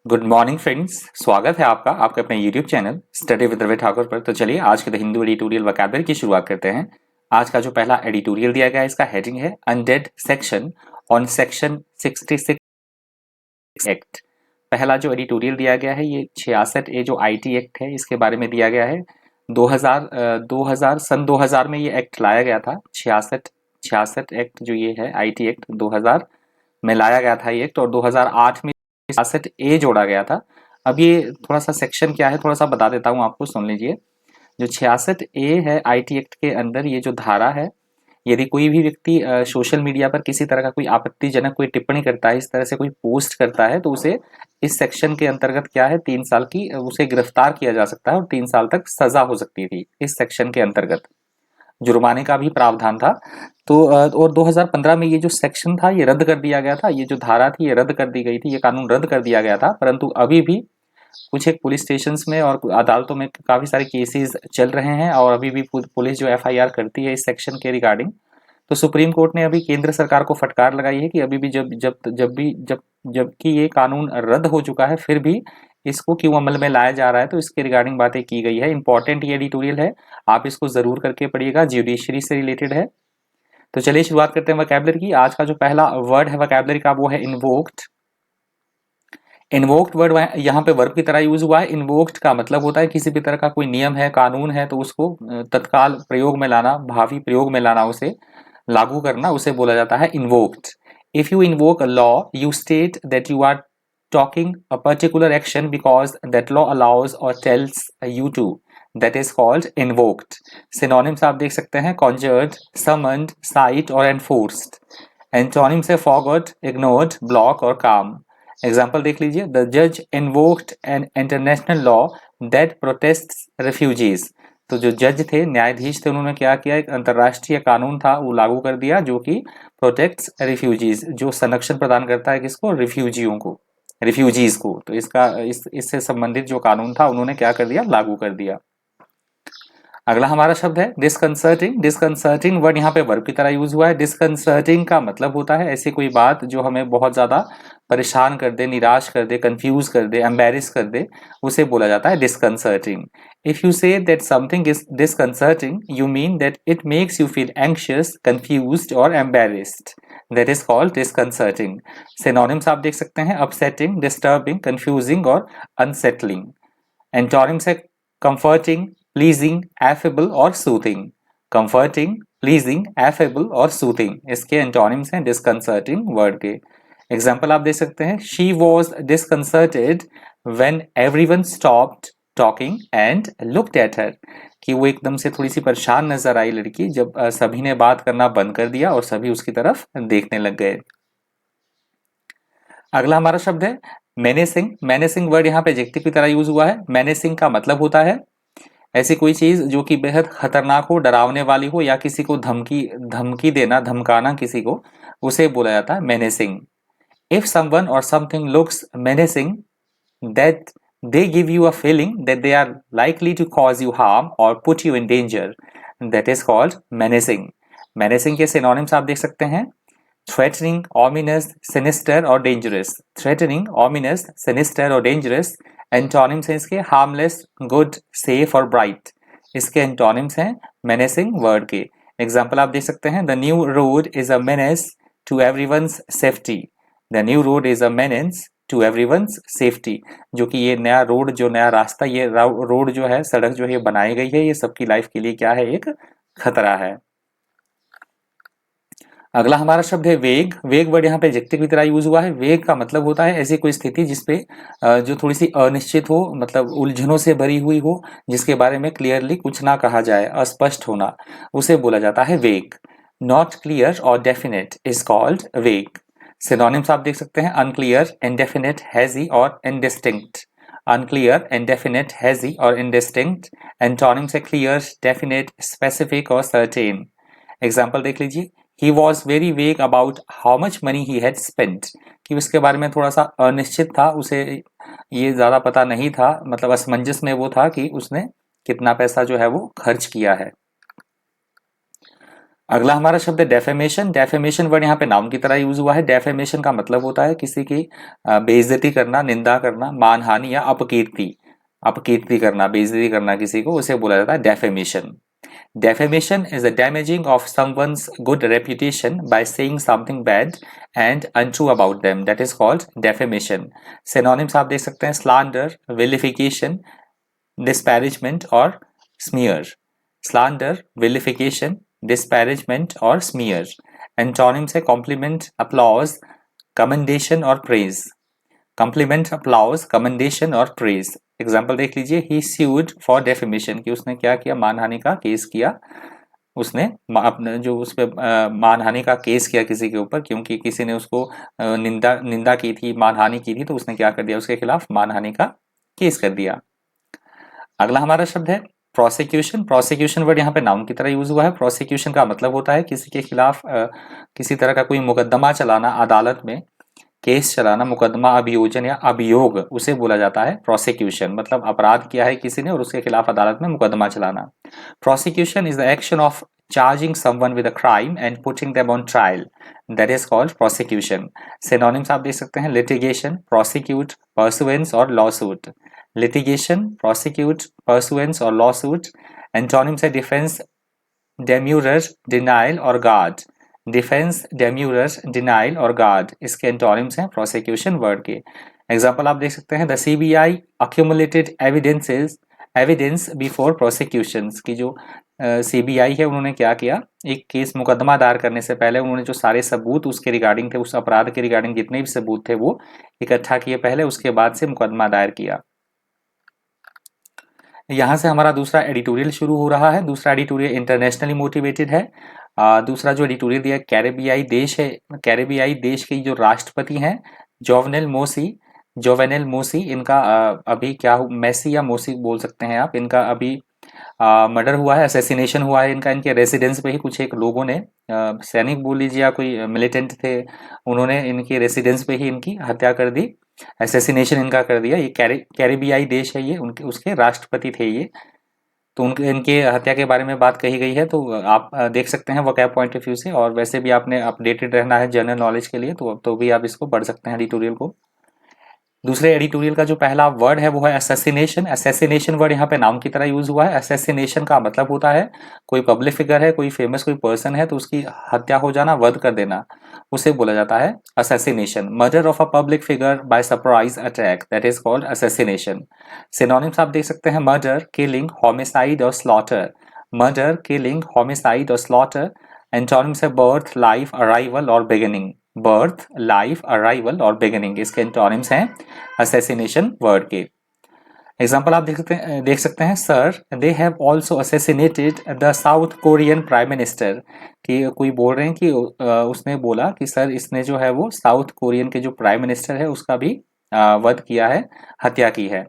Good morning friends, स्वागत है आपका आपके अपने YouTube channel study with Ravi Thakur पर। तो चलिए आज के द हिंदू एडिटोरियल वोकैबुलरी की शुरुआत करते हैं। आज का जो पहला एडिटोरियल दिया गया है इसका हेडिंग है undead section on section 66 act. पहला जो एडिटोरियल दिया गया है ये 66 ए जो आईटी एक्ट है इसके बारे में दिया गया है। 2000 में ये एक्ट लाया गया था। 66 एक्ट जो ये है आईटी एक्ट 2000 में लाया गया था ये एक्ट, और 2008 में 66 ए जोड़ा गया था। अब ये थोड़ा सा सेक्शन क्या है थोड़ा सा बता देता हूँ आपको, सुन लीजिए। जो 66 ए है आईटी एक्ट के अंदर ये जो धारा है, यदि कोई भी व्यक्ति सोशल मीडिया पर किसी तरह का कोई आपत्तिजनक कोई टिप्पणी करता है, इस तरह से कोई पोस्ट करता है, तो उसे इस सेक्शन के अंतर्गत क्या है 3 साल की उसे गिरफ्तार किया जा सकता है और 3 साल तक सजा हो सकती थी। इस सेक्शन के अंतर्गत जुर्माने का भी प्रावधान था। तो और 2015 में ये जो सेक्शन था ये रद्द कर दिया गया था। ये जो धारा थी ये रद्द कर दी गई थी, ये कानून रद्द कर दिया गया था। परंतु अभी भी कुछ एक पुलिस स्टेशंस में और अदालतों में काफी सारे केसेस चल रहे हैं, और अभी भी पुलिस जो एफआईआर करती है इस सेक्शन के रिगार्डिंग। तो सुप्रीम कोर्ट ने अभी केंद्र सरकार को फटकार लगाई है कि अभी भी जबकि ये कानून रद्द हो चुका है फिर भी इसको क्यों अमल में लाया जा रहा है। तो इसके रिगार्डिंग बातें की गई है। इंपॉर्टेंट ये एडिटोरियल है, आप इसको जरूर करके पढ़िएगा, जुडिशरी से रिलेटेड है। तो चलिए शुरुआत करते हैं वोकैबुलरी की। आज का जो पहला वर्ड है वोकैबुलरी का वो है इन्वोक्ड। इन्वोक्ड वर्ड यहाँ पे वर्ब की तरह यूज हुआ है। इन्वोक्ड का मतलब होता है किसी भी तरह का कोई नियम है, कानून है, तो उसको तत्काल प्रयोग में लाना, भावी प्रयोग में लाना, उसे लागू करना, उसे बोला जाता है invoked. If you invoke a law you state that you are talking a particular action because that law allows or tells you to, that is called invoked. Synonyms आप देख सकते हैं conjured, summoned, cite और enforced. Antonyms है forgot, ignored, block और calm. Example देख लीजिए, the judge invoked an international law that protests refugees. तो जो जज थे, न्यायाधीश थे, उन्होंने क्या किया, एक अंतर्राष्ट्रीय कानून था वो लागू कर दिया जो कि प्रोटेक्ट्स रिफ्यूजीज, जो संरक्षण प्रदान करता है किसको, रिफ्यूजीज को। तो इससे संबंधित जो कानून था उन्होंने क्या कर दिया, लागू कर दिया। अगला हमारा शब्द है डिस्कंसर्टिंग। डिस्कंसर्टिंग वर्ड यहाँ पे वर्ब की तरह यूज हुआ है। डिस्कंसर्टिंग का मतलब होता है ऐसी कोई बात जो हमें बहुत ज्यादा परेशान कर दे, निराश कर दे, कंफ्यूज कर दे, एम्बेरिस कर दे, उसे बोला जाता है disconcerting. If you say that something is disconcerting you mean that it makes you feel anxious, confused और embarrassed, that is called disconcerting. Synonyms आप देख सकते हैं अपसेटिंग, डिस्टर्बिंग, कंफ्यूजिंग और अनसेटलिंग। एंटोनिम्स है कंफर्टिंग, प्लीजिंग, एफेबल और soothing. Comforting, pleasing, affable और soothing इसके एंटोनिम्स हैं डिस्कंसर्टिंग वर्ड के। एग्जाम्पल आप देख सकते हैं, she was disconcerted when everyone stopped talking and looked at her, कि वो एकदम से थोड़ी सी परेशान नजर आई लड़की जब सभी ने बात करना बंद कर दिया और सभी उसकी तरफ देखने लग गए। अगला हमारा शब्द है मेनेसिंग। मेनेसिंग वर्ड यहाँ पे एडजेक्टिव की तरह यूज हुआ है। मेनेसिंग का मतलब होता है ऐसी कोई चीज जो कि बेहद खतरनाक हो, डरावने वाली हो, या किसी को धमकी देना, धमकाना किसी को, उसे बोला जाता है menacing. If someone or something looks menacing that they give you a feeling that they are likely to cause you harm or put you in danger, that is called menacing. menacing के synonyms आप देख सकते हैं threatening, ominous, sinister और dangerous. threatening, ominous, sinister और dangerous antonyms हैं इसके harmless, good, safe और bright. इसके एंटोनिम्स हैं menacing वर्ड के। एग्जाम्पल आप देख सकते हैं, the new road is a menace to everyone's safety. the new road is a menace to everyone's safety. जो कि ये नया रोड, जो नया रास्ता, ये रोड जो है, सड़क जो है बनाई गई है, ये सबकी लाइफ के लिए क्या है, एक खतरा है। अगला हमारा शब्द है वेग। वेग वर्ड यहाँ पे एडजेक्टिव की तरह यूज हुआ है। वेग का मतलब होता है ऐसी कोई स्थिति जिसपे जो थोड़ी सी अनिश्चित हो, मतलब उलझनों से भरी हुई हो, जिसके बारे में क्लियरली कुछ ना कहा जाए, अस्पष्ट होना, उसे बोला जाता है वेग। नॉट क्लियर और डेफिनेट इज कॉल्ड वेग। सिनोनिम्स आप देख सकते हैं अनक्लियर, इनडेफिनेट, हैजी और इनडिस्टिंक्ट। अनक्लियर, इनडेफिनेट, हैजी और इनडिस्टिंक्ट। एंटोनिम्स है क्लियर, डेफिनेट, स्पेसिफिक और सर्टेन। एग्जाम्पल देख लीजिए, he was very vague about how much money he had spent, कि उसके बारे में थोड़ा सा अनिश्चित था, उसे ये ज्यादा पता नहीं था, मतलब असमंजस में वो था कि उसने कितना पैसा जो है वो खर्च किया है। अगला हमारा शब्द है डेफेमेशन। डेफेमेशन वर्ड यहाँ पे नाउन की तरह यूज हुआ है। डेफेमेशन का मतलब होता है किसी की बेइज्जती करना, निंदा करना, मानहानि या अपकीर्ति। अपकीर्ति करना, बेइज्जती करना किसी को, उसे बोला जाता है defamation. Defamation is the damaging of someone's good reputation by saying something bad and untrue about them. That is called defamation. Synonyms आप देख सकते हैं slander, vilification, disparagement और smear. Slander, vilification, disparagement और smear. Antonyms है compliment, applause, commendation और praise. Compliment, applause, commendation और praise. Example देख लीजिए, ही sued फॉर डेफेमेशन, कि उसने क्या किया, मानहानि का केस किया। उसने अपने जो उस पर मानहानि का केस किया किसी के ऊपर, क्योंकि किसी ने उसको निंदा की थी, मानहानि की थी, तो उसने क्या कर दिया, उसके खिलाफ मानहानि का केस कर दिया। अगला हमारा शब्द है प्रोसिक्यूशन। प्रोसिक्यूशन वर्ड यहाँ पे नाउन की तरह यूज हुआ है। प्रोसिक्यूशन का मतलब होता है किसी के खिलाफ किसी तरह का कोई मुकदमा चलाना, अदालत में केस चलाना, मुकदमा, अभियोजन या अभियोग, उसे बोला जाता है प्रोसिक्यूशन। मतलब अपराध किया है किसी ने और उसके खिलाफ अदालत में मुकदमा चलाना। Prosecution is the action of charging someone with a crime and putting them on trial, that is called prosecution. Synonyms आप देख सकते हैं, लिटिगेशन, प्रोसिक्यूट, परसुएंस और लॉसूट। लिटिगेशन, प्रोसिक्यूट, परसुएंस और लॉसूट। एंटोनिम्स है डिफेंस, डेम्यूरर, डिनाइल और guard. Defence, डेम्यूरर, denial और guard, इसके एंटोनिम्स हैं प्रोसिक्यूशन वर्ड के। एग्जांपल आप देख सकते हैं, the CBI accumulated evidence before prosecutions, की जो सीबीआई है उन्होंने क्या किया, एक केस मुकदमा दायर करने से पहले उन्होंने जो सारे सबूत उसके रिगार्डिंग थे, उस अपराध के रिगार्डिंग जितने भी सबूत थे वो इकट्ठा किए पहले, उसके बाद से मुकदमा दायर किया। यहाँ से हमारा दूसरा एडिटोरियल शुरू हो रहा है। दूसरा एडिटोरियल इंटरनेशनली मोटिवेटेड है। दूसरा जो एडिटोरियल दिया, कैरेबियाई देश है, कैरेबियाई देश के जो राष्ट्रपति हैं जोवेनेल मोसी, इनका अभी क्या, मेसी या मोसी बोल सकते हैं आप, इनका अभी मर्डर हुआ है, असैसिनेशन हुआ है इनका। इनके रेसिडेंस पे ही कुछ एक लोगों ने, सैनिक बोल लीजिए या कोई मिलिटेंट थे, उन्होंने इनके रेसिडेंस पे ही इनकी हत्या कर दी, असैसिनेशन इनका कर दिया। ये कैरेबियाई देश है, ये उनके उसके राष्ट्रपति थे ये। तो उनके इनके हत्या के बारे में बात कही गई है, तो आप देख सकते हैं वोकैब पॉइंट ऑफ व्यू से। और वैसे भी आपने अपडेटेड रहना है जनरल नॉलेज के लिए, तो भी आप इसको पढ़ सकते हैं एडिटोरियल को। दूसरे एडिटोरियल का जो पहला वर्ड है वो है असैसिनेशन। असैसिनेशन वर्ड यहाँ पे नाउन की तरह यूज हुआ है। असैसिनेशन का मतलब होता है कोई पब्लिक फिगर है, कोई फेमस कोई पर्सन है, तो उसकी हत्या हो जाना, वध कर देना, उसे बोला जाता है assassination. Murder of a public figure by surprise attack, that is called assassination. Synonyms आप देख सकते हैं, मर्डर, किलिंग, होमिसाइड और स्लॉटर। मर्डर, किलिंग, होमिसाइड और स्लॉटर। एंटोनिम्स है बर्थ, लाइफ, अराइवल और बिगिनिंग। बर्थ, लाइफ, अराइवल और बिगिनिंग, इसके एंटोनिम्स हैं असैसिनेशन वर्ड के। एग्जाम्पल आप देख सकते हैं, sir they have also assassinated the south Korean prime minister, कि कोई बोल रहे हैं कि उसने बोला कि सर इसने जो है वो साउथ कोरियन के जो प्राइम मिनिस्टर है उसका भी वध किया है, हत्या की है।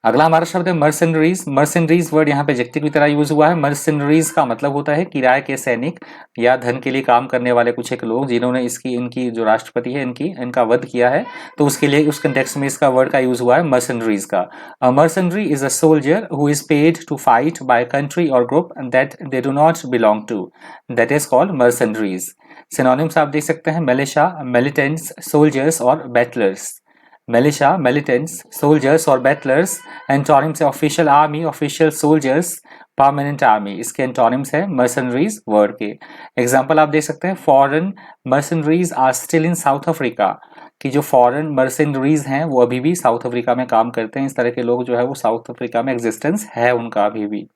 अगला हमारा शब्द है मर्सनरीज। मर्सनरीज वर्ड यहाँ पे एडजेक्टिव की तरह यूज हुआ है। मर्सनरीज का मतलब होता है किराए के सैनिक या धन के लिए काम करने वाले कुछ एक लोग, जिन्होंने इनकी जो राष्ट्रपति है इनका वध किया है, तो उसके लिए उस कंटेक्स्ट में इसका वर्ड का यूज हुआ है मर्सनरीज का। Mercenary is a soldier who is paid to fight by country or group that they do not belong to, that is called mercenaries. Synonyms आप देख सकते हैं, मिलिशिया, मिलिटेंट्स, सोल्जर्स और बैटलर्स। militia, militants, soldiers और battlers। Antonyms है official army, official soldiers, permanent army, इसके एंटोनिम्स है मर्सनरीज वर्ड के। एग्जांपल आप देख सकते हैं, foreign mercenaries are still in South Africa, कि जो फॉरेन मर्सनरीज हैं वो अभी भी साउथ अफ्रीका में काम करते हैं। इस तरह के लोग जो है वो साउथ अफ्रीका में एग्जिस्टेंस है उनका अभी भी।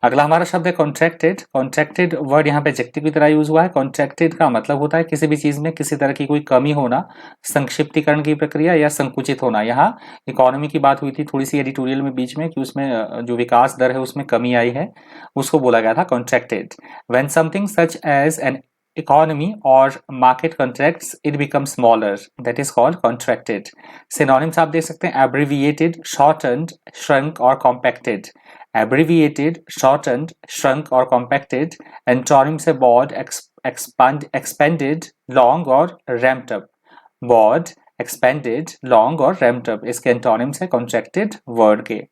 अगला हमारा शब्द है कॉन्ट्रैक्टेड। कॉन्ट्रैक्टेड वर्ड यहाँ पे एडजेक्टिव की तरह यूज हुआ है। कॉन्ट्रैक्टेड का मतलब होता है किसी भी चीज में किसी तरह की कोई कमी होना, संक्षिप्तीकरण की प्रक्रिया या संकुचित होना। यहाँ इकोनॉमी की बात हुई थी थोड़ी सी एडिटोरियल में बीच में, कि उसमें जो विकास दर है उसमें कमी आई है, उसको बोला गया था contracted. When something such as an economy or market contracts, it becomes smaller, that is called contracted। synonyms आप देख सकते हैं, abbreviated, shortened, shrunk और compacted। abbreviated, shortened, shrunk और compacted। antonyms है broad, expanded, long और ramped up। broad, expanded, long और ramped up, इसके antonyms है contracted word के।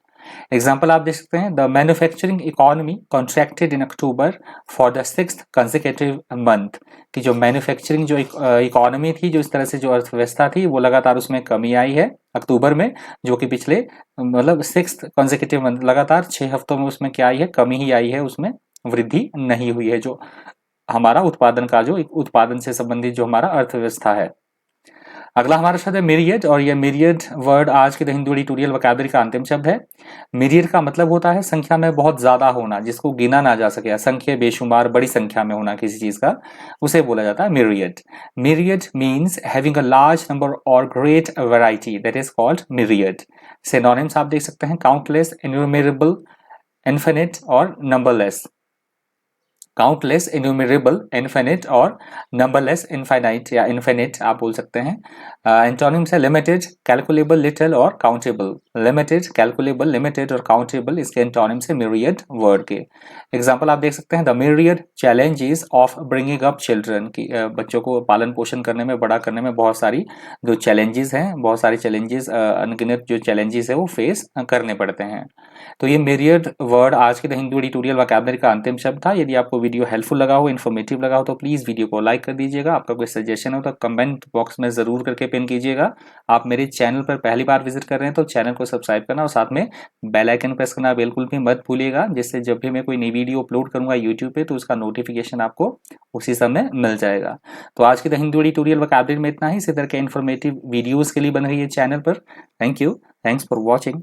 एग्जाम्पल आप देख सकते हैं, the manufacturing economy contracted in October for the 6th consecutive month, कि जो मैन्युफैक्चरिंग जो इकोनॉमी थी, जो इस तरह से जो अर्थव्यवस्था थी, वो लगातार उसमें कमी आई है अक्टूबर में, जो कि पिछले मतलब 6th कंसेक्यूटिव मंथ, लगातार 6 हफ्तों में उसमें क्या आई है, कमी ही आई है, उसमें वृद्धि नहीं हुई है, जो हमारा उत्पादन का जो उत्पादन से संबंधित जो हमारा अर्थव्यवस्था है। अगला हमारा शब्द है मिरियड, और ये मिरियड वर्ड आज के द हिंदू एडिटोरियल वोकैबुलरी का अंतिम शब्द है। मिरियड का मतलब होता है संख्या में बहुत ज्यादा होना, जिसको गिना ना जा सके, असंख्य बेशुमार बड़ी संख्या में होना किसी चीज का, उसे बोला जाता है myriad. Myriad means having a large number or great variety, that is called myriad. Synonyms आप देख सकते हैं, काउंटलेस, इन्यूमरेबल, इन्फिनिट और नंबरलेस। काउंटलेस, इन्यूमरेबल, इनफिनिट और नंबरलेस, इनफाइनाइट या इनफिनिट आप बोल सकते हैं। एंटोनिम्स है लिमिटेड, कैलकुलेबल, लिटिल और काउंटेबल। लिमिटेड, कैलकुलेबल, लिमिटेड और काउंटेबल इसके एंटोनिम्स है मिरियड वर्ड के। एग्जांपल आप देख सकते हैं, the myriad challenges of bringing up children, की बच्चों को पालन पोषण करने में, बड़ा करने में बहुत सारी जो चैलेंजेस हैं, बहुत सारे चैलेंजेस, अनगिनत जो चैलेंजेस है वो फेस करने पड़ते हैं। तो ये मिरियड वर्ड आज के द हिंदू एडिटोरियल वोकैबुलरी का अंतिम शब्द था। यदि आपको वीडियो हेल्पफुल लगा हो, इन्फॉर्मेटिव लगा हो, तो प्लीज वीडियो को लाइक कर दीजिएगा। आपका कोई सजेशन हो तो कमेंट बॉक्स में जरूर करके पिन कीजिएगा। आप मेरे चैनल पर पहली बार विजिट कर रहे हैं तो चैनल को सब्सक्राइब करना और साथ में बेल आइकन प्रेस करना बिल्कुल भी मत भूलिएगा, जिससे जब भी मैं कोई नई वीडियो अपलोड करूंगा यूट्यूब पे तो उसका नोटिफिकेशन आपको उसी समय मिल जाएगा। तो आज के द हिंदू एडिटोरियल वोकैबुलरी में इतना ही। इसी तरह के इन्फॉर्मेटिव वीडियोज के लिए बन रही है चैनल पर। Thank you, thanks for watching.